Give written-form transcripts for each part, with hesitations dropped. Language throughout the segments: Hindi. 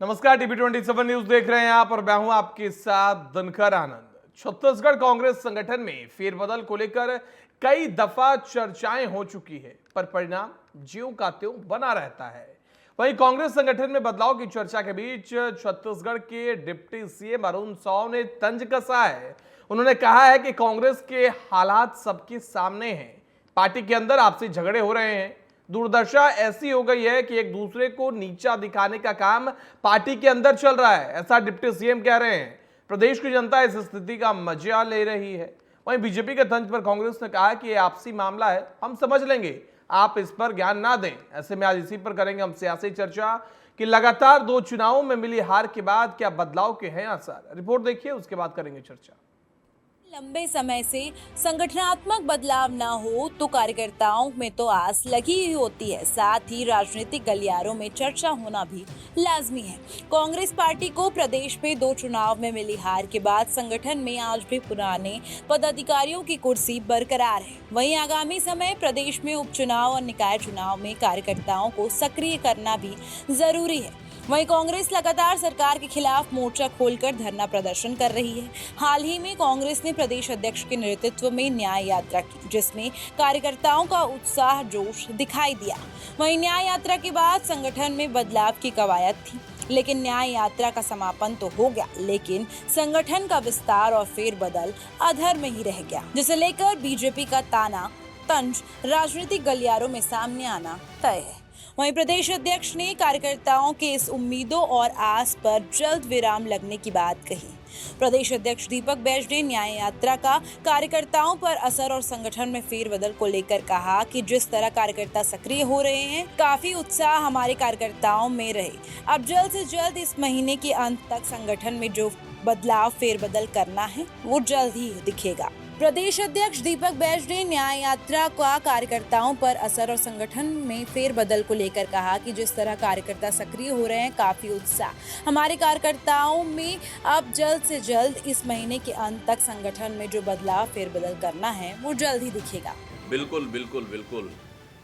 नमस्कार, टीवी27 न्यूज देख रहे हैं आप और मैं हूं आपके साथ दिनकर आनंद। छत्तीसगढ़ कांग्रेस संगठन में फेरबदल को लेकर कई दफा चर्चाएं हो चुकी है, पर परिणाम ज्यों का त्यों बना रहता है। वहीं कांग्रेस संगठन में बदलाव की चर्चा के बीच छत्तीसगढ़ के डिप्टी सीएम अरुण साव ने तंज कसा है। उन्होंने कहा है कि कांग्रेस के हालात सबके सामने हैं, पार्टी के अंदर आपसी झगड़े हो रहे हैं, दुर्दशा ऐसी हो गई है कि एक दूसरे को नीचा दिखाने का काम पार्टी के अंदर चल रहा है, ऐसा डिप्टी सीएम कह रहे हैं। प्रदेश की जनता इस स्थिति का मजा ले रही है। वहीं बीजेपी के तंज पर कांग्रेस ने कहा कि यह आपसी मामला है, हम समझ लेंगे, आप इस पर ज्ञान ना दें। ऐसे में आज इसी पर करेंगे हम सियासी चर्चा कि लगातार 2 चुनावों में मिली हार के बाद क्या बदलाव के हैं असर। रिपोर्ट देखिए, उसके बाद करेंगे चर्चा। लंबे समय से संगठनात्मक बदलाव न हो तो कार्यकर्ताओं में तो आस लगी ही होती है, साथ ही राजनीतिक गलियारों में चर्चा होना भी लाजमी है। कांग्रेस पार्टी को प्रदेश में 2 चुनाव में मिली हार के बाद संगठन में आज भी पुराने पदाधिकारियों की कुर्सी बरकरार है। वहीं आगामी समय प्रदेश में उपचुनाव और निकाय चुनाव में कार्यकर्ताओं को सक्रिय करना भी जरूरी है। वहीं कांग्रेस लगातार सरकार के खिलाफ मोर्चा खोलकर धरना प्रदर्शन कर रही है। हाल ही में कांग्रेस ने प्रदेश अध्यक्ष के नेतृत्व में न्याय यात्रा की, जिसमें कार्यकर्ताओं का उत्साह जोश दिखाई दिया। वहीं न्याय यात्रा के बाद संगठन में बदलाव की कवायद थी, लेकिन न्याय यात्रा का समापन तो हो गया, लेकिन संगठन का विस्तार और फेरबदल अधर में ही रह गया, जिसे लेकर बीजेपी का ताना तंज राजनीतिक गलियारों में सामने आना तय है। वहीं प्रदेश अध्यक्ष ने कार्यकर्ताओं के इस उम्मीदों और आस पर जल्द विराम लगने की बात कही। प्रदेश अध्यक्ष दीपक बैज ने न्याय यात्रा का कार्यकर्ताओं पर असर और संगठन में फेरबदल को लेकर कहा कि जिस तरह कार्यकर्ता सक्रिय हो रहे हैं, काफी उत्साह हमारे कार्यकर्ताओं में रहे। अब जल्द से जल्द इस महीने के अंत तक संगठन में जो बदलाव फेरबदल करना है वो जल्द ही दिखेगा। प्रदेश अध्यक्ष दीपक बैज ने न्याय यात्रा का कार्यकर्ताओं पर असर और संगठन में फेरबदल को लेकर कहा कि जिस तरह कार्यकर्ता सक्रिय हो रहे हैं, काफी उत्साह हमारे कार्यकर्ताओं में। अब जल्द से जल्द इस महीने के अंत तक संगठन में जो बदलाव फेरबदल करना है वो जल्द ही दिखेगा। बिल्कुल बिल्कुल बिल्कुल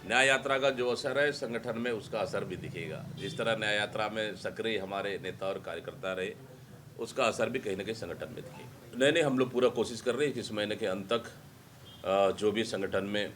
न्याय यात्रा का जो असर है संगठन में, उसका असर भी दिखेगा। जिस तरह न्याय यात्रा में सक्रिय हमारे नेता और कार्यकर्ता रहे, उसका असर भी कहीं ना कहीं संगठन में दिखेगा। नहीं, हम लोग पूरा कोशिश कर रहे हैं कि इस महीने के अंत तक जो भी संगठन में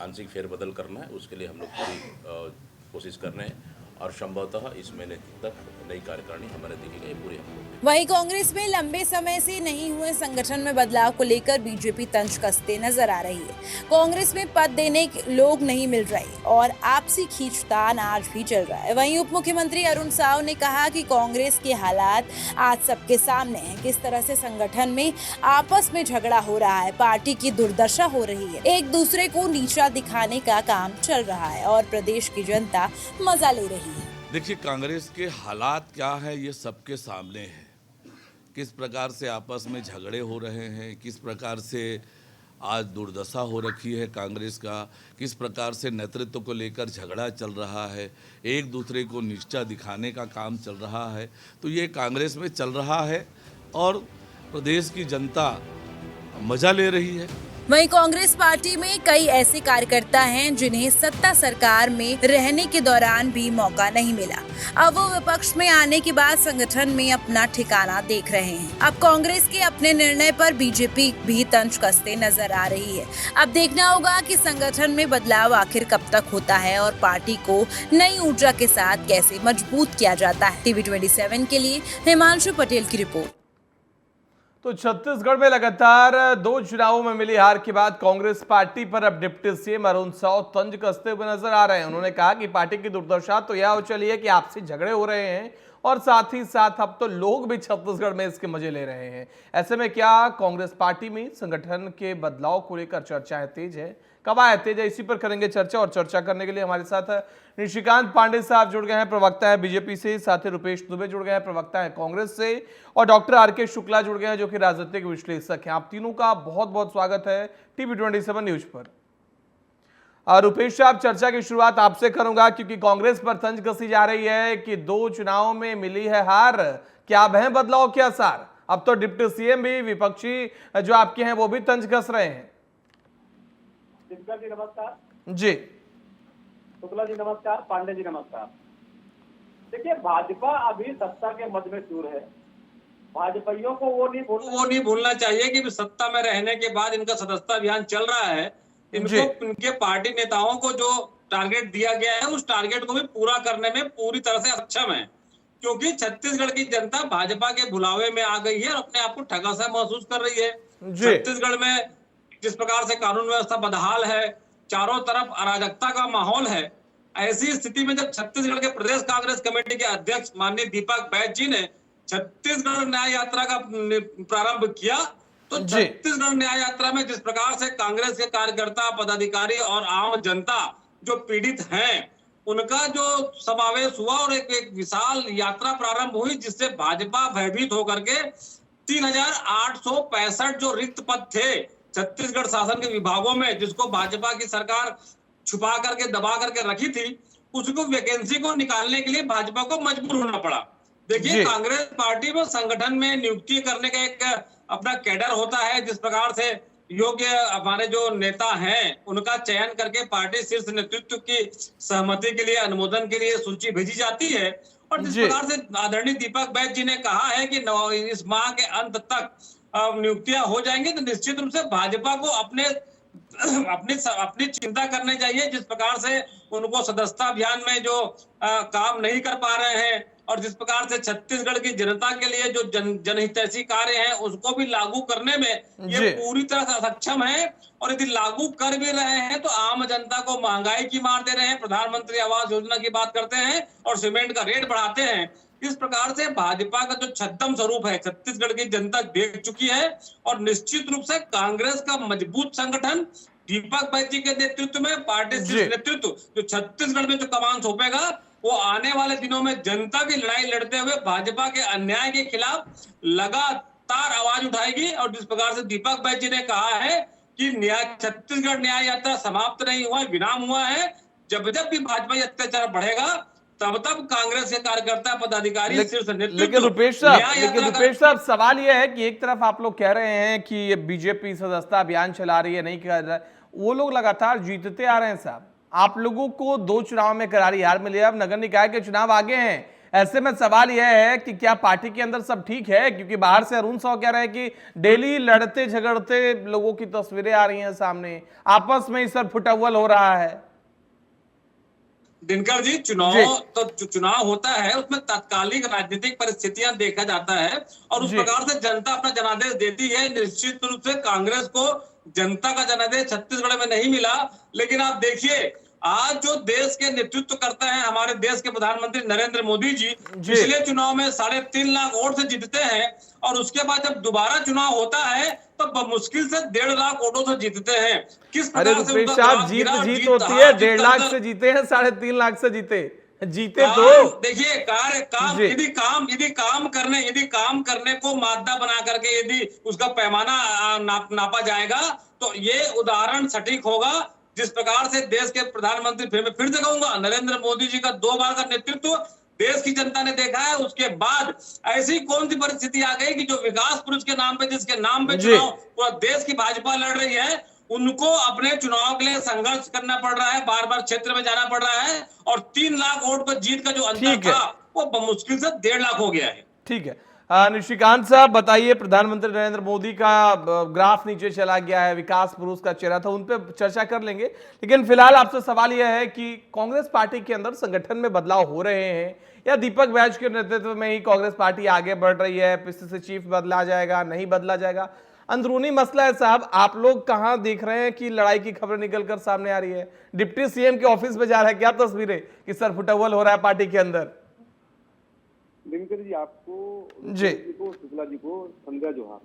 आंशिक फेरबदल करना है, उसके लिए हम लोग पूरी कोशिश कर रहे हैं और संभवतः इस महीने तक नई कार्यकारिणी हमारे दिखेगी पूरी। वहीं कांग्रेस में लंबे समय से नहीं हुए संगठन में बदलाव को लेकर बीजेपी तंज कसते नजर आ रही है। कांग्रेस में पद देने के लोग नहीं मिल रहे और आपसी खींचतान आज भी चल रहा है। वहीं उप मुख्यमंत्री अरुण साव ने कहा कि कांग्रेस के हालात आज सबके सामने हैं, किस तरह से संगठन में आपस में झगड़ा हो रहा है, पार्टी की दुर्दशा हो रही है, एक दूसरे को नीचा दिखाने का काम चल रहा है और प्रदेश की जनता मजा ले रही है। देखिए, कांग्रेस के हालात क्या है ये सबके सामने है। किस प्रकार से आपस में झगड़े हो रहे हैं, किस प्रकार से आज दुर्दशा हो रखी है कांग्रेस का, किस प्रकार से नेतृत्व को लेकर झगड़ा चल रहा है, एक दूसरे को नीचा दिखाने का काम चल रहा है। तो ये कांग्रेस में चल रहा है और प्रदेश की जनता मजा ले रही है। वहीं कांग्रेस पार्टी में कई ऐसे कार्यकर्ता हैं जिन्हें सत्ता सरकार में रहने के दौरान भी मौका नहीं मिला। अब वो विपक्ष में आने के बाद संगठन में अपना ठिकाना देख रहे हैं। अब कांग्रेस के अपने निर्णय पर बीजेपी भी तंज कसते नजर आ रही है। अब देखना होगा कि संगठन में बदलाव आखिर कब तक होता है और पार्टी को नई ऊर्जा के साथ कैसे मजबूत किया जाता है। टीवी27 के लिए हिमांशु पटेल की रिपोर्ट। तो छत्तीसगढ़ में लगातार 2 चुनावों में मिली हार के बाद कांग्रेस पार्टी पर अब डिप्टी सीएम अरुण साव तंज कसते हुए नजर आ रहे हैं। उन्होंने कहा कि पार्टी की दुर्दशा तो यह हो चली है कि आपसी झगड़े हो रहे हैं और साथ ही साथ अब तो लोग भी छत्तीसगढ़ में इसके मजे ले रहे हैं। ऐसे में क्या कांग्रेस पार्टी में संगठन के बदलाव को लेकर चर्चाएं तेज है, कब आए तेज है, इसी पर करेंगे चर्चा। और चर्चा करने के लिए हमारे साथ निशिकांत पांडे साहब जुड़ गए हैं, प्रवक्ता है बीजेपी से, साथ ही रुपेश दुबे जुड़ गए हैं, प्रवक्ता है कांग्रेस से, और डॉक्टर आर.के. शुक्ला जुड़ गए हैं जो कि राजनीतिक विश्लेषक हैं। आप तीनों का बहुत बहुत स्वागत है टीवी27 न्यूज पर। रुपेश साहब, चर्चा की शुरुआत आपसे करूंगा क्योंकि कांग्रेस पर तंज कसी जा रही है कि 2 चुनावों में मिली है हार, क्या अब है बदलाव के आसार? अब तो डिप्टी सीएम भी, विपक्षी जो आपके हैं वो भी तंज कस रहे हैं। जी नमस्कार। जी शुक्ला जी नमस्कार, पांडे जी नमस्कार। देखिए, भाजपा अभी सत्ता के मद में चूर है। भाजपाइयों को वो नहीं भूलना चाहिए कि सत्ता में रहने के बाद इनका सदस्यता अभियान चल रहा है। जी। इनको इनके पार्टी नेताओं को जो टारगेट दिया गया है, उस टारगेट को भी पूरा करने में पूरी तरह से सक्षम है, क्योंकि छत्तीसगढ़ की जनता भाजपा के भुलावे में आ गई है और अपने आप को ठगा सा महसूस कर रही है। जी। छत्तीसगढ़ में जिस प्रकार से कानून व्यवस्था बदहाल है, चारों तरफ अराजकता का माहौल है, ऐसी स्थिति में जब छत्तीसगढ़ के प्रदेश कांग्रेस कमेटी के अध्यक्ष माननीय दीपक बैज जी ने छत्तीसगढ़ न्याय यात्रा का प्रारंभ किया, तो जी। छत्तीसगढ़ न्याय यात्रा में जिस प्रकार से कांग्रेस के कार्यकर्ता, पदाधिकारी और आम जनता जो पीड़ित हैं, उनका जो समावेश हुआ और एक विशाल यात्रा प्रारंभ हुई, जिससे भाजपा भयभीत होकर के 3,865 जो रिक्त पद थे छत्तीसगढ़ शासन के विभागों में, जिसको भाजपा की सरकार छुपा करके दबा करके रखी थी, उसको वैकेंसी को निकालने के लिए भाजपा को मजबूर होना पड़ा। देखिए, कांग्रेस पार्टी में संगठन में नियुक्ति करने का एक अपना कैडर होता है, जिस प्रकार से योग्य हमारे जो नेता हैं उनका चयन करके पार्टी शीर्ष नेतृत्व की सहमति के लिए, अनुमोदन के लिए सूची भेजी जाती है। और जिस प्रकार से आदरणीय दीपक बैज जी ने कहा है कि इस माह के अंत तक नियुक्तियां हो जाएंगी, तो निश्चित रूप से भाजपा को अपनी चिंता करनी चाहिए। जिस प्रकार से उनको सदस्यता अभियान में जो काम नहीं कर पा रहे हैं और जिस प्रकार से छत्तीसगढ़ की जनता के लिए जो जनहितैषी कार्य हैं उसको भी लागू करने में ये पूरी तरह से सक्षम है। और यदि लागू कर भी रहे हैं तो आम जनता को महंगाई की मार दे रहे हैं, प्रधानमंत्री आवास योजना की बात करते हैं और सीमेंट का रेट बढ़ाते हैं। इस प्रकार से भाजपा का जो छद्म स्वरूप है छत्तीसगढ़ की जनता देख चुकी है और निश्चित रूप से कांग्रेस का मजबूत संगठन दीपक बैज जी के नेतृत्व में, पार्टी शीर्ष नेतृत्व जो छत्तीसगढ़ में जो कमान सौंपेगा, वो आने वाले दिनों में जनता की लड़ाई लड़ते हुए भाजपा के अन्याय के खिलाफ लगातार आवाज उठाएगी। और जिस प्रकार से दीपक बैज जी ने कहा है कि छत्तीसगढ़ न्याय यात्रा समाप्त नहीं हुआ है, विराम हुआ है। जब जब भी भाजपा अत्याचार बढ़ेगा तब तब कांग्रेस के कार्यकर्ता, पदाधिकारी, शीर्ष नेतृत्व। लेकिन रुपेश साहब सवाल यह है कि एक तरफ आप लोग कह रहे हैं कि ये बीजेपी सदस्यता अभियान चला रही है, नहीं कर रहा है, वो लोग लगातार जीतते आ रहे हैं साहब। आप लोगों को 2 चुनाव में करारी हार मिली है, अब नगर निकाय के चुनाव आगे हैं। ऐसे में सवाल यह है कि क्या पार्टी के अंदर सब ठीक है? क्योंकि बाहर से अरुण साव कह रहे हैं कि डेली लड़ते झगड़ते लोगों की तस्वीरें आ रही हैं सामने, आपस में ही सर फुटअव्वल हो रहा है। दिनकर जी, चुनाव होता है, उसमें तात्कालिक राजनीतिक परिस्थितियां देखा जाता है और उस प्रकार से जनता अपना जनादेश देती है। निश्चित रूप से कांग्रेस को जनता का जनादेश छत्तीसगढ़ में नहीं मिला, लेकिन आप देखिए आज जो देश के नेतृत्व करते हैं हमारे देश के प्रधानमंत्री नरेंद्र मोदी जी, पिछले चुनाव में 3.5 लाख वोट से जीतते हैं और उसके बाद जब दोबारा चुनाव होता है तो मुश्किल से 1.5 लाख वोटों से जीतते हैं। किस प्रकार से जीत होती है? 1.5 लाख से जीते हैं, 3.5 लाख से जीते तो देखिए यदि काम करने को मादा बना करके यदि उसका पैमाना नापा जाएगा तो ये उदाहरण सटीक होगा। जिस प्रकार से देश के प्रधानमंत्री, फिर से कहूंगा, नरेंद्र मोदी जी का 2 बार का नेतृत्व देश की जनता ने देखा है। उसके बाद ऐसी कौन सी परिस्थिति आ गई कि जो विकास पुरुष के नाम पे, जिसके नाम पे चुनाव पूरा देश की भाजपा लड़ रही है, उनको अपने चुनाव के लिए संघर्ष करना पड़ रहा है, बार बार क्षेत्र में जाना पड़ रहा है और 3 लाख वोट पर जीत का जो अंतर था वो मुश्किल से 1.5 लाख हो गया है। ठीक है, निशिकांत साहब बताइए, प्रधानमंत्री नरेंद्र मोदी का ग्राफ नीचे चला गया है, विकास पुरुष का चेहरा था, उन पे चर्चा कर लेंगे, लेकिन फिलहाल आपसे सवाल यह है कि कांग्रेस पार्टी के अंदर संगठन में बदलाव हो रहे हैं या दीपक बैज के नेतृत्व में ही कांग्रेस पार्टी आगे बढ़ रही है? पीसीसी चीफ बदला जाएगा, नहीं बदला जाएगा? अंदरूनी मसला है साहब। आप लोग कहां देख रहे हैं कि लड़ाई की खबर निकलकर सामने आ रही है? डिप्टी सीएम के ऑफिस में जा रहा है, क्या तस्वीरें कि सर फुटअव्वल हो रहा है पार्टी के अंदर? दिनकर जी, आपको जी को, शुक्ला जी को, संध्या जोहार।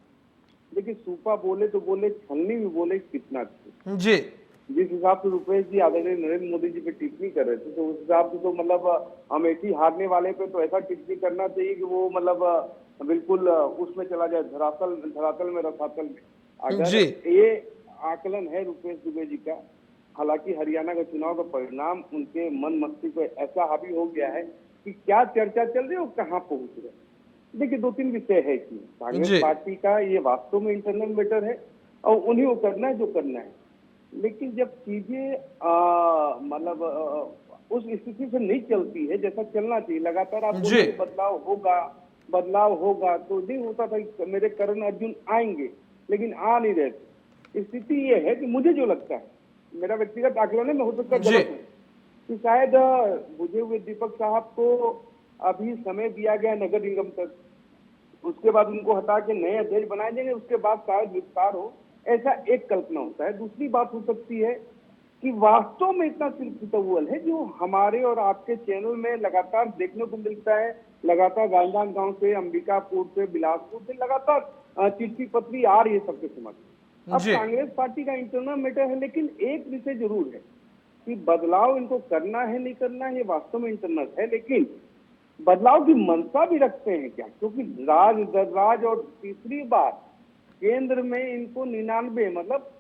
देखिए, सूपा बोले तो बोले, छलनी भी बोले, कितना जी। जिस हिसाब से रुपेश जी आदरणीय नरेंद्र मोदी जी पे टिप्पणी कर रहे थे, तो उस हिसाब से तो मतलब अमेठी हारने वाले पे तो ऐसा टिप्पणी करना चाहिए कि वो मतलब बिल्कुल उसमें चला जाए, धरातल में रसातल में। अगर ये आकलन है रुपेश दुबे जी का, हालांकि हरियाणा का चुनाव का परिणाम उनके मन मस्तिष्क पे ऐसा हावी हो गया है कि क्या चर्चा चल रही है और कहाँ पहुंच रहे। देखिए, 2-3 विषय है कि कांग्रेस पार्टी का ये वास्तव में इंटरनल मैटर है और उन्हीं को करना है जो करना है, लेकिन जब चीजें मतलब उस स्थिति से नहीं चलती है जैसा चलना चाहिए। लगातार आप जी। बोलिए कि बदलाव होगा तो नहीं होता था कि मेरे करण अर्जुन आएंगे, लेकिन आ नहीं रहे थे। स्थिति ये है कि मुझे जो लगता है, मेरा व्यक्तिगत आकलन है, मैं हो सकता है जी। गलत हूं, कि शायद बुझे हुए दीपक साहब को अभी समय दिया गया नगर निगम तक, उसके बाद उनको हटा के नए अध्यक्ष बनाए जाएंगे, उसके बाद शायद विस्तार हो, ऐसा एक कल्पना होता है। दूसरी बात हो सकती है कि वास्तव में इतना सिलसिलावल है जो हमारे और आपके चैनल में लगातार देखने को मिलता है। लगातार राजनांदगांव से, अंबिकापुर से, बिलासपुर से लगातार चिट्ठी पत्री आ रही है सबके समझ। अब जी। कांग्रेस पार्टी का इंटरनल मैटर है, लेकिन एक विषय जरूर है कि बदलाव इनको करना है नहीं करना है, ये वास्तव में इंटरनल है, लेकिन बदलाव की मंशा भी रखते हैं क्या? क्योंकि राज और तीसरी बात केंद्र में इनको 99 मतलब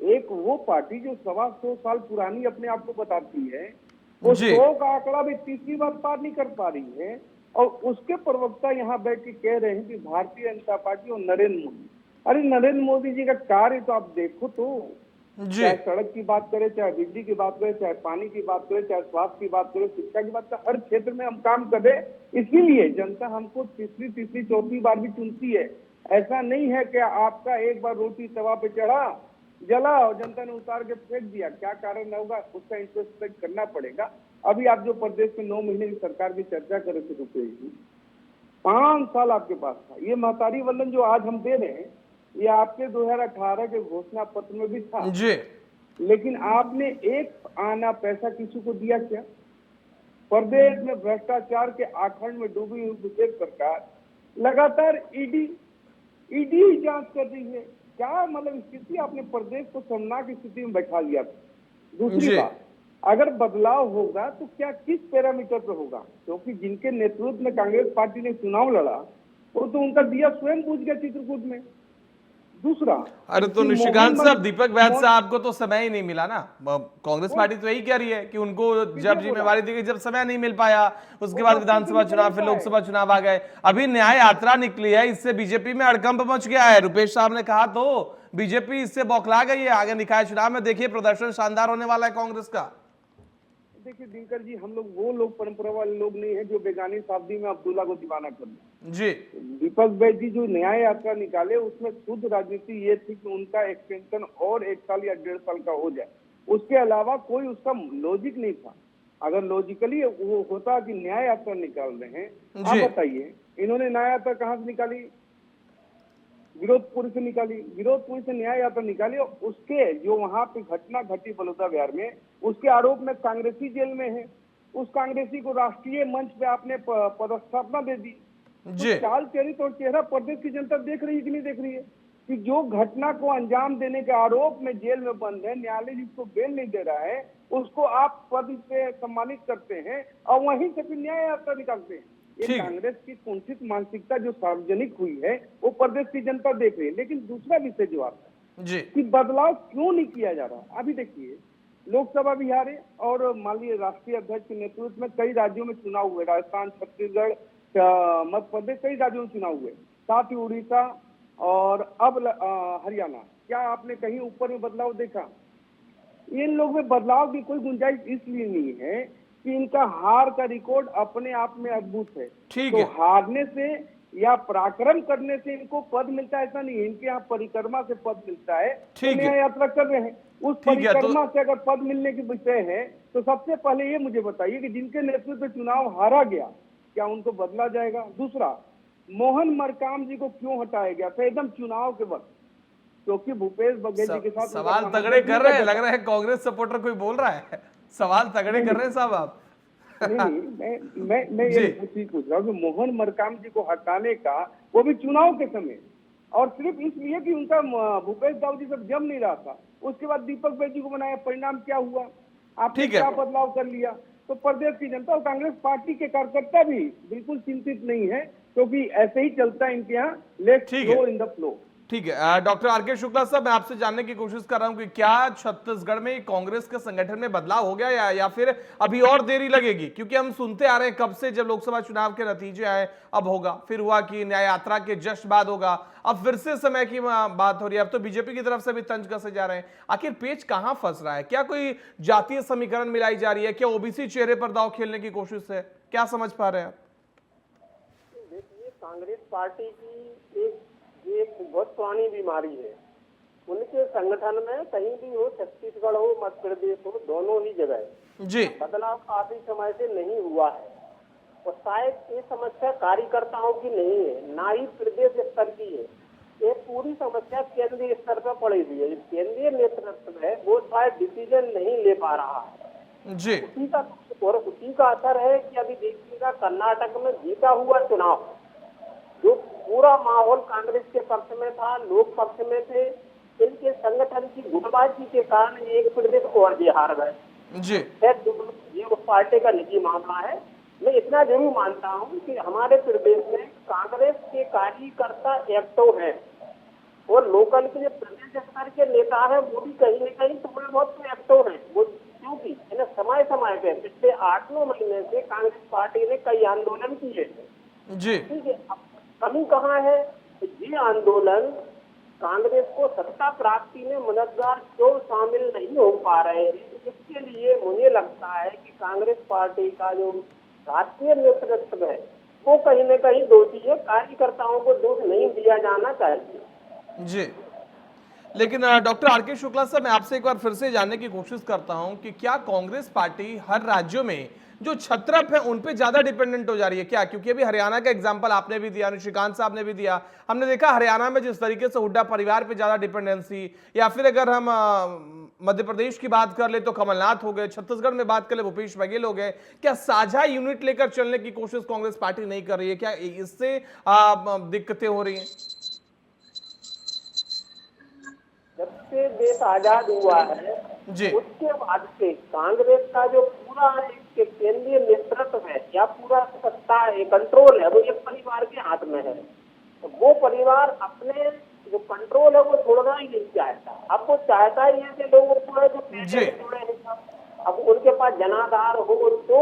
एक वो पार्टी जो 125 साल पुरानी अपने आप को बताती है, वो जी। 100 का आंकड़ा भी तीसरी बार पार नहीं कर पा रही है, और उसके प्रवक्ता यहाँ बैठ के कह रहे हैं कि भारतीय जनता पार्टी और नरेंद्र मोदी। अरे नरेंद्र मोदी जी का कार्य तो आप देखो तो, जी। चाहे सड़क की बात करें, चाहे बिजली की बात करें, चाहे पानी की बात करें, चाहे स्वास्थ्य की बात करें, शिक्षा की बात करें, हर क्षेत्र में हम काम करें। इसीलिए जनता हमको तीसरी चौथी बार भी चुनती है। ऐसा नहीं है कि आपका एक बार रोटी तवा पे चढ़ा, जला और जनता ने उतार के फेंक दिया, क्या कारण होगा उसका इंट्रोस्पेक्ट करना पड़ेगा। अभी आप जो प्रदेश में 9 महीने की सरकार की चर्चा कर रहे थे रुपेश जी, 5 साल आपके पास था। ये महतारी वंदन जो आज हम दे रहे हैं, ये आपके 2018 के घोषणा पत्र में भी था, जी। लेकिन आपने एक आना पैसा किसी को दिया क्या? प्रदेश में भ्रष्टाचार के आखंड में डूबी हुई विशेष सरकार लगातार ईडी ही जांच कर रही है। क्या मतलब स्थिति आपने प्रदेश को शर्मनाक स्थिति में बैठा लिया था। दूसरी जी। बात, अगर बदलाव होगा तो क्या किस पैरामीटर पर होगा? क्योंकि जिनके नेतृत्व में कांग्रेस पार्टी ने चुनाव लड़ा, वो तो उनका दिया स्वयं बुझ गया चित्रकूट में। दूसरा, अरे तो कि निशिकांत मोहन साहब, दीपक वैद मोहन- साहब को तो समय ही नहीं मिला ना। कांग्रेस पार्टी तो यही कह रही है कि उनको जब जिम्मेवारी दी गई, जब समय नहीं मिल पाया, उसके बाद विधानसभा चुनाव, फिर लोकसभा चुनाव आ गए, अभी न्याय यात्रा निकली है, इससे बीजेपी में हड़कंप मच गया है। रुपेश साहब ने कहा तो बीजेपी इससे बौखला गई है। आगे निकाय चुनाव में देखिए प्रदर्शन शानदार होने वाला है कांग्रेस का। देखिए दिनकर जी, हम लोग वो लोग परंपरा वाले लोग नहीं है जो बेगानी शादी में अब्दुल्ला को दीवाना कर दें। जी। दीपक वैद जी जो न्याय यात्रा निकाले, उसमें शुद्ध राजनीति ये थी कि उनका एक्सटेंशन और 1 साल या 1.5 साल का हो जाए, उसके अलावा कोई उसका लॉजिक नहीं था। अगर लॉजिकली वो होता कि न्याय यात्रा निकाल रहे हैं, आप जी। बताइए इन्होंने न्याय यात्रा कहाँ से निकाली? विरोधपुर से निकाली, विरोधपुर से न्याय यात्रा निकाली, और उसके जो वहां पे घटना घटी बलौदा बिहार में, उसके आरोप में कांग्रेसी जेल में है। उस कांग्रेसी को राष्ट्रीय मंच पे आपने पदस्थापना दे दी। जी। तो चाल चरित्र और चेहरा प्रदेश की जनता देख रही है कि नहीं देख रही है कि जो घटना को अंजाम देने के आरोप में जेल में बंद है, न्यायालय जिसको बेल नहीं दे रहा है, उसको आप पद पे सम्मानित करते हैं और वहीं से फिर न्याय यात्रा निकालते हैं। ये ठीक। कांग्रेस की कुंठित मानसिकता जो सार्वजनिक हुई है, वो प्रदेश की जनता देख रही है। लेकिन दूसरा विषय जो आता है जी। कि बदलाव क्यों नहीं किया जा रहा। अभी देखिए लोकसभा भी हारे और मान लीजिए राष्ट्रीय अध्यक्ष के नेतृत्व में कई राज्यों में चुनाव हुए, राजस्थान, छत्तीसगढ़, मध्य प्रदेश, कई राज्यों में चुनाव हुए, साथ ही उड़ीसा और अब हरियाणा। क्या आपने कहीं ऊपर में बदलाव देखा? इन लोग में बदलाव की कोई गुंजाइश इसलिए नहीं है कि इनका हार का रिकॉर्ड अपने आप में अद्भुत है। ठीक तो है। हारने से या पराक्रम करने से इनको पद मिलता है ऐसा नहीं है, इनके यहाँ परिक्रमा से पद मिलता है। ठीक तो है। न्याय यात्रा कर रहे हैं, उस ठीक है, तो- परिक्रमा से अगर पद मिलने की विषय है, तो सबसे पहले ये मुझे बताइए कि जिनके नेतृत्व में चुनाव हारा गया, क्या उनको बदला जाएगा? दूसरा, मोहन मरकाम जी को क्यों हटाया गया था एकदम चुनाव के वक्त? क्योंकि भूपेश बघेल जी के साथ सवाल उनका तगड़े कर रहे हैं, समझौता लग रहा है कांग्रेस सपोर्टर कोई बोल रहा है। सवाल तगड़े कर रहे हैं साहब आप। नहीं, मैं जी। ये चीज पूछ रहा हूँ कि मोहन मरकाम जी को हटाने का, वो भी चुनाव के समय, और सिर्फ इसलिए कि उनका भूपेश दाऊ जी से जम नहीं रहा था। उसके बाद दीपक वैद जी को बनाया, परिणाम क्या हुआ? आपने ठीक है। क्या बदलाव कर लिया? तो प्रदेश की जनता और कांग्रेस पार्टी के कार्यकर्ता भी बिल्कुल चिंतित नहीं है, क्योंकि ऐसे ही चलता है इनके यहाँ, लेट्स ठीक है। Flow in the flow. ठीक है। डॉक्टर आर के शुक्ला साहब, मैं आपसे जानने की कोशिश कर रहा हूं कि क्या छत्तीसगढ़ में कांग्रेस के संगठन में बदलाव हो गया या फिर अभी और देरी लगेगी? क्योंकि हम सुनते आ रहे हैं कब से, जब लोकसभा चुनाव के नतीजे आए अब होगा, फिर हुआ कि न्याय यात्रा के जश्न बाद होगा, अब फिर से समय की बात हो रही है, अब तो बीजेपी की तरफ से भी तंज कसे जा रहे हैं। आखिर पेच कहां फंस रहा है? क्या कोई जातीय समीकरण मिलाई जा रही है? क्या ओबीसी चेहरे पर दांव खेलने की कोशिश है? क्या समझ पा रहे हैं आप? देखिए, कांग्रेस पार्टी की एक बहुत पुरानी बीमारी है। उनके संगठन में कहीं भी हो, छत्तीसगढ़ हो, मध्य प्रदेश हो, दोनों ही जगह जी बदलाव काफी समय से नहीं हुआ है। और शायद ये समस्या कार्यकर्ताओं की नहीं है, ना ही प्रदेश स्तर की है। ये पूरी समस्या केंद्रीय स्तर पर पड़ी हुई है। केंद्रीय नेतृत्व है वो शायद डिसीजन नहीं ले पा रहा है। जी उसी का असर है कि अभी देखिएगा कर्नाटक में जीता हुआ चुनाव, जो पूरा माहौल कांग्रेस के पक्ष में था, लोग पक्ष में थे, इनके संगठन की गुटबाजी के कारण एक प्रदेश और भी हार गए। जी ये उस पार्टी का निजी मामला है। मैं इतना जरूर मानता हूँ कि हमारे प्रदेश में कांग्रेस के कार्यकर्ता एक्टिव हैं और लोकल के जो प्रदेश स्तर के नेता है वो भी कहीं न कहीं थोड़े बहुत तो एक्टिव हैं। वो क्योंकि इन्हें समय समय पे पिछले 8-9 महीने से कांग्रेस पार्टी ने कई आंदोलन किए। जी ठीक है, अब कमी कहाँ है? ये आंदोलन कांग्रेस को सत्ता प्राप्ति में मददगार क्यों शामिल नहीं हो पा रहे हैं? इसके लिए मुझे लगता है कि कांग्रेस पार्टी का जो राष्ट्रीय नेतृत्व है वो कहीं न कहीं दोषी है। कार्यकर्ताओं को दोष नहीं दिया जाना चाहिए। जी लेकिन डॉक्टर आर के शुक्ला साहब, मैं आपसे एक बार फिर से जानने की कोशिश करता हूं कि क्या कांग्रेस पार्टी हर राज्यों में जो छत्रप है उन पे ज्यादा डिपेंडेंट हो जा रही है क्या? क्योंकि अभी हरियाणा का एग्जांपल आपने भी दिया, निशिकांत साहब ने भी दिया, हमने देखा हरियाणा में जिस तरीके से हुड्डा परिवार पे ज्यादा डिपेंडेंसी, या फिर अगर हम मध्य प्रदेश की बात कर ले तो कमलनाथ हो गए, छत्तीसगढ़ में बात कर ले भूपेश बघेल हो गए। क्या साझा यूनिट लेकर चलने की कोशिश कांग्रेस पार्टी नहीं कर रही है? क्या इससे दिक्कतें हो रही है? जब से देश आजाद हुआ है जी उसके बाद से कांग्रेस का जो पूरा एक केंद्रीय नेतृत्व है या पूरा सत्ता है, कंट्रोल है, वो एक परिवार के हाथ में है। तो वो परिवार अपने जो कंट्रोल है वो छोड़ना ही नहीं चाहता। अब वो चाहता ही है कि लोगों को जो पैसे जुड़े हैं सब, अब उनके पास जनाधार हो तो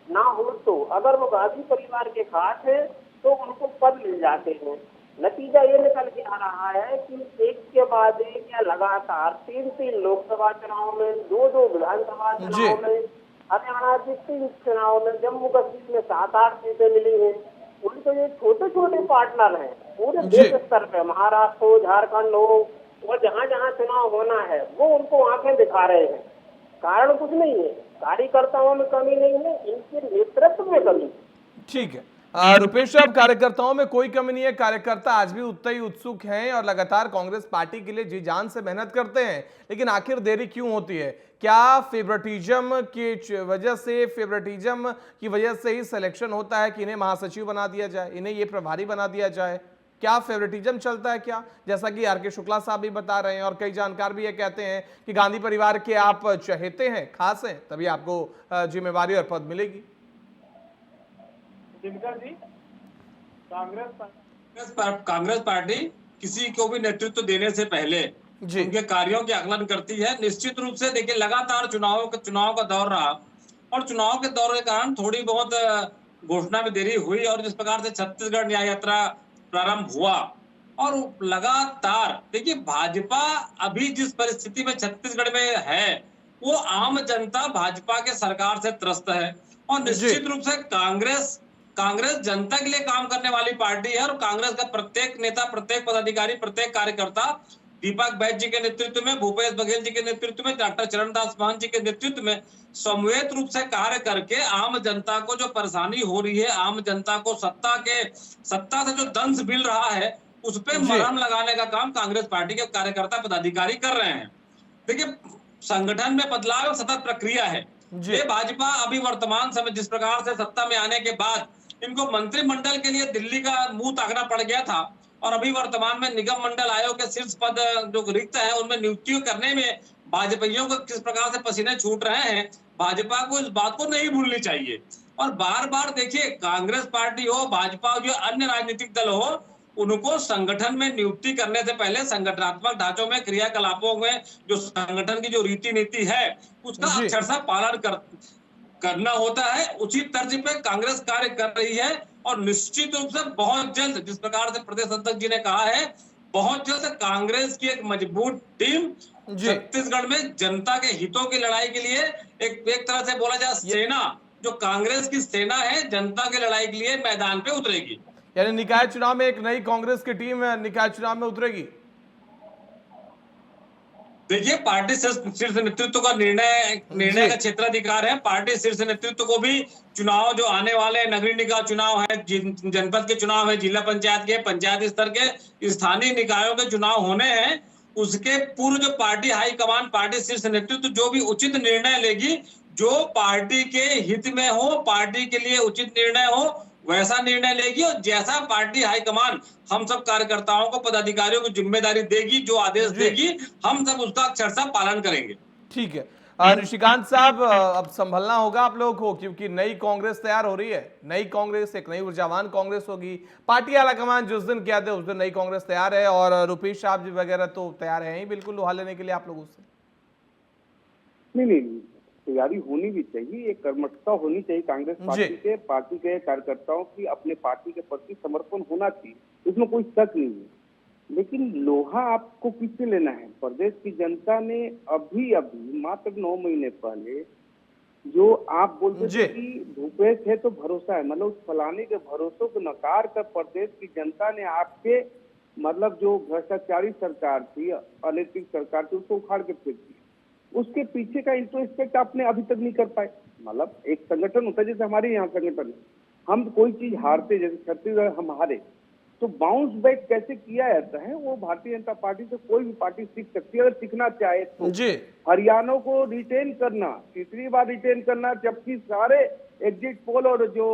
ना हो तो, अगर वो गांधी परिवार के खास है तो उनको पद मिल जाते हैं। नतीजा ये निकल के आ रहा है कि एक के बाद एक या लगातार 3 लोकसभा चुनाव में, 2 विधानसभा चुनाव में, हरियाणा के 3 चुनाव में, जम्मू कश्मीर में 7-8 सीटें मिली हैं। उनके ये छोटे छोटे पार्टनर हैं पूरे देश स्तर पे, महाराष्ट्र हो, झारखंड हो, और जहाँ जहाँ चुनाव होना है वो उनको आंखें दिखा रहे हैं। कारण कुछ नहीं है, कार्यकर्ताओं में कमी नहीं है, इनके नेतृत्व में कमी। ठीक है रुपेश साहब, कार्यकर्ताओं में कोई कमी नहीं है, कार्यकर्ता आज भी उतना ही उत्सुक हैं और लगातार कांग्रेस पार्टी के लिए जी जान से मेहनत करते हैं, लेकिन आखिर देरी क्यों होती है? क्या फेवरेटिज्म की वजह से, फेवरेटिज्म की वजह से ही सिलेक्शन होता है कि इन्हें महासचिव बना दिया जाए, इन्हें ये प्रभारी बना दिया जाए? क्या फेवरेटिज्म चलता है क्या? जैसा कि आर के शुक्ला साहब भी बता रहे हैं और कई जानकार भी ये कहते हैं कि गांधी परिवार के आप चहेते हैं, खास हैं, तभी आपको जिम्मेवारी और पद मिलेगी। कांग्रेस पार्टी किसी को भी नेतृत्व देने से पहले उनके कार्यों की आकलन करती है। निश्चित रूप से देखिए, लगातार चुनाव का दौर रहा और चुनाव के दौर के कारण थोड़ी बहुत घोषणा में देरी हुई, और जिस प्रकार से छत्तीसगढ़ न्याय यात्रा प्रारंभ हुआ और लगातार देखिए भाजपा अभी जिस परिस्थिति में छत्तीसगढ़ में है वो आम जनता भाजपा के सरकार से त्रस्त है, और निश्चित रूप से कांग्रेस जनता के लिए काम करने वाली पार्टी है। और कांग्रेस का प्रत्येक नेता, प्रत्येक पदाधिकारी, प्रत्येक कार्यकर्ता दीपक बैज जी के नेतृत्व में, भूपेश बघेल जी के नेतृत्व में, डॉक्टर चरणदास महंत जी के नेतृत्व में समवेत रूप से कार्य करके आम जनता को जो परेशानी हो रही है, आम जनता को सत्ता से जो दंश मिल रहा है उस पर मरहम लगाने का काम कांग्रेस पार्टी के कार्यकर्ता पदाधिकारी कर रहे हैं। देखिए, संगठन में बदलाव सतत प्रक्रिया है। ये भाजपा अभी वर्तमान समय जिस प्रकार से सत्ता में आने के बाद इनको मंत्रिमंडल के लिए दिल्ली का मुंह ताकना पड़ गया था, और अभी वर्तमान में निगम मंडल आयोग के शीर्ष पद जो रिक्त है उनमें नियुक्ति करने में भाजपाइयों को किस प्रकार से पसीने छूट रहे हैं, भाजपा को इस बात को नहीं भूलनी चाहिए। और बार बार देखिए, कांग्रेस पार्टी हो, भाजपा हो, जो अन्य राजनीतिक दल हो, उनको संगठन में नियुक्ति करने से पहले संगठनात्मक ढांचों में, क्रियाकलापों में जो संगठन की जो रीति नीति है उसका जी। अक्षरशः पालन करना होता है। उसी तर्ज पे कांग्रेस कार्य कर रही है और निश्चित रूप से बहुत जल्द, जिस प्रकार से प्रदेश अध्यक्ष जी ने कहा है, बहुत जल्द कांग्रेस की एक मजबूत टीम जी। छत्तीसगढ़ में जनता के हितों की लड़ाई के लिए एक तरह से बोला जाए सेना, जो कांग्रेस की सेना है, जनता की लड़ाई के लिए मैदान पे उतरेगी। यानी निकाय चुनाव में एक नई कांग्रेस की टीम निकाय चुनाव में उतरेगी। देखिए, पार्टी शीर्ष नेतृत्व का निर्णय का क्षेत्राधिकार है। पार्टी शीर्ष नेतृत्व को भी चुनाव जो आने वाले नगरीय निकाय चुनाव है, जनपद के चुनाव है, जिला पंचायत के, पंचायत स्तर के, स्थानीय निकायों के चुनाव होने हैं, उसके पूर्व जो पार्टी हाईकमान, पार्टी शीर्ष नेतृत्व जो भी उचित निर्णय लेगी, जो पार्टी के हित में हो, पार्टी के लिए उचित निर्णय हो, वैसा निर्णय लेगी। और जैसा पार्टी हाईकमान हम सब कार्यकर्ताओं को, पदाधिकारियों को जिम्मेदारी देगी, जो आदेश देगी, हम सब उसका अक्षरशः पालन करेंगे। ठीक है निशिकांत साहब, अब संभलना होगा आप लोगों को, क्योंकि नई कांग्रेस तैयार हो रही है। नई कांग्रेस एक नई ऊर्जावान कांग्रेस होगी। पार्टी आलाकमान जिस दिन कहते हैं उस दिन नई कांग्रेस तैयार है, और रुपेश साहब जी वगैरह तो तैयार है ही बिल्कुल लोहा लेने के लिए आप लोगों से। नहीं, तैयारी होनी भी चाहिए, एक कर्मठता होनी चाहिए कांग्रेस पार्टी के कार्यकर्ताओं की, अपने पार्टी के प्रति समर्पण होना चाहिए, इसमें कोई शक नहीं है। लेकिन लोहा आपको किससे लेना है? प्रदेश की जनता ने अभी मात्र 9 महीने पहले जो आप बोलते थे कि भूपेश है तो भरोसा है, मतलब उस फलाने के भरोसों को नकार कर प्रदेश की जनता ने आपके मतलब जो भ्रष्टाचारी सरकार थी, अनैतिक सरकार थी, उसको उखाड़ के फेंक दिया। उसके पीछे का इंट्रोस्पेक्ट आपने अभी तक नहीं कर पाए। मतलब एक संगठन होता है, जैसे हमारे यहाँ संगठन है, हम कोई चीज हारते, जैसे छत्तीसगढ़ हम हारे तो बाउंस बैक कैसे किया जाता है, वो भारतीय जनता पार्टी से कोई भी पार्टी सीख सकती है, अगर सीखना चाहे तो। हरियाणा को रिटेन करना, तीसरी बार रिटेन करना, जबकि सारे एग्जिट पोल और जो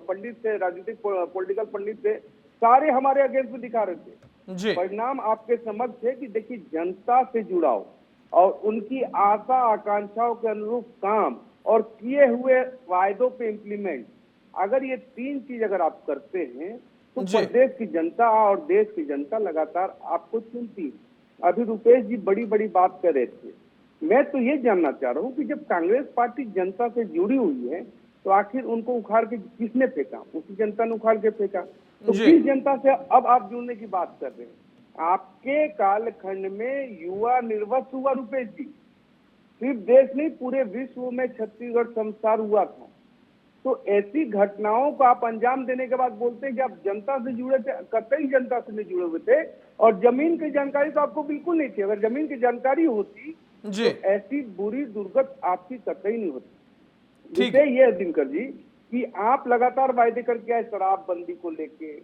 पंडित थे, राजनीतिक पॉलिटिकल पंडित थे, सारे हमारे अगेंस्ट में दिखा रहे थे। परिणाम आपके समक्ष है कि देखिए, जनता से जुड़ाव और उनकी आशा आकांक्षाओं के अनुरूप काम और किए हुए वायदों पे इम्प्लीमेंट, अगर ये 3 चीज अगर आप करते हैं तो प्रदेश की जनता और देश की जनता लगातार आपको चुनती है। अभी रुपेश जी बड़ी बड़ी बात कर रहे थे, मैं तो ये जानना चाह रहा हूँ कि जब कांग्रेस पार्टी जनता से जुड़ी हुई है तो आखिर उनको उखाड़ के किसने फेंका? उसी जनता ने उखाड़ के फेंका। तो किस जनता से अब आप जुड़ने की बात कर रहे हैं? आपके कालखंड में युवा निर्वस्त्र हुआ रुपेश जी, सिर्फ देश नहीं पूरे विश्व में छत्तीसगढ़ शर्मसार हुआ था। तो ऐसी घटनाओं को आप अंजाम देने के बाद बोलते हैं कि आप जनता से जुड़े थे, कतई जनता से नहीं जुड़े हुए थे, और जमीन की जानकारी तो आपको बिल्कुल नहीं थी। अगर जमीन की जानकारी होती तो ऐसी बुरी दुर्गत आपकी कतई नहीं होती। ठीक है, ये दिनकर जी कि आप लगातार वायदे करके आए शराबबंदी को लेके,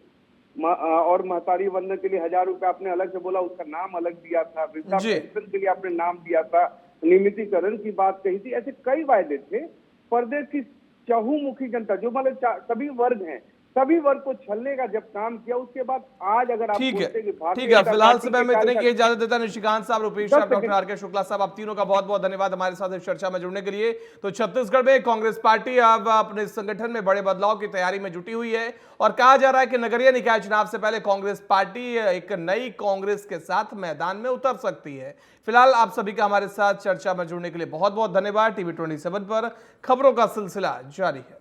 और महतारी वंदन के लिए 1000 रुपए आपने अलग से बोला, उसका नाम अलग दिया था, वृद्धा पेंशन के लिए आपने नाम दिया था, नियमितीकरण की बात कही थी, ऐसे कई वायदे थे। प्रदेश की चहुमुखी जनता जो मतलब सभी वर्ग हैं, सभी वर्ग को छलने का जब काम किया, उसके बाद आज अगर आप ठीक है, फिलहाल समय में इतने की इजाजत देता निशिकांत साहब, रुपेश साहब, डॉक्टर आर.के. शुक्ला साहब, आप तीनों का बहुत बहुत धन्यवाद हमारे साथ इस चर्चा में जुड़ने के लिए। तो छत्तीसगढ़ में कांग्रेस पार्टी अब अपने संगठन में बड़े बदलाव की तैयारी में जुटी हुई है, और कहा जा रहा है कि नगरीय निकाय चुनाव से पहले कांग्रेस पार्टी एक नई कांग्रेस के साथ मैदान में उतर सकती है। फिलहाल आप सभी का हमारे साथ चर्चा में जुड़ने के लिए बहुत बहुत धन्यवाद। TV 27 पर खबरों का सिलसिला जारी है।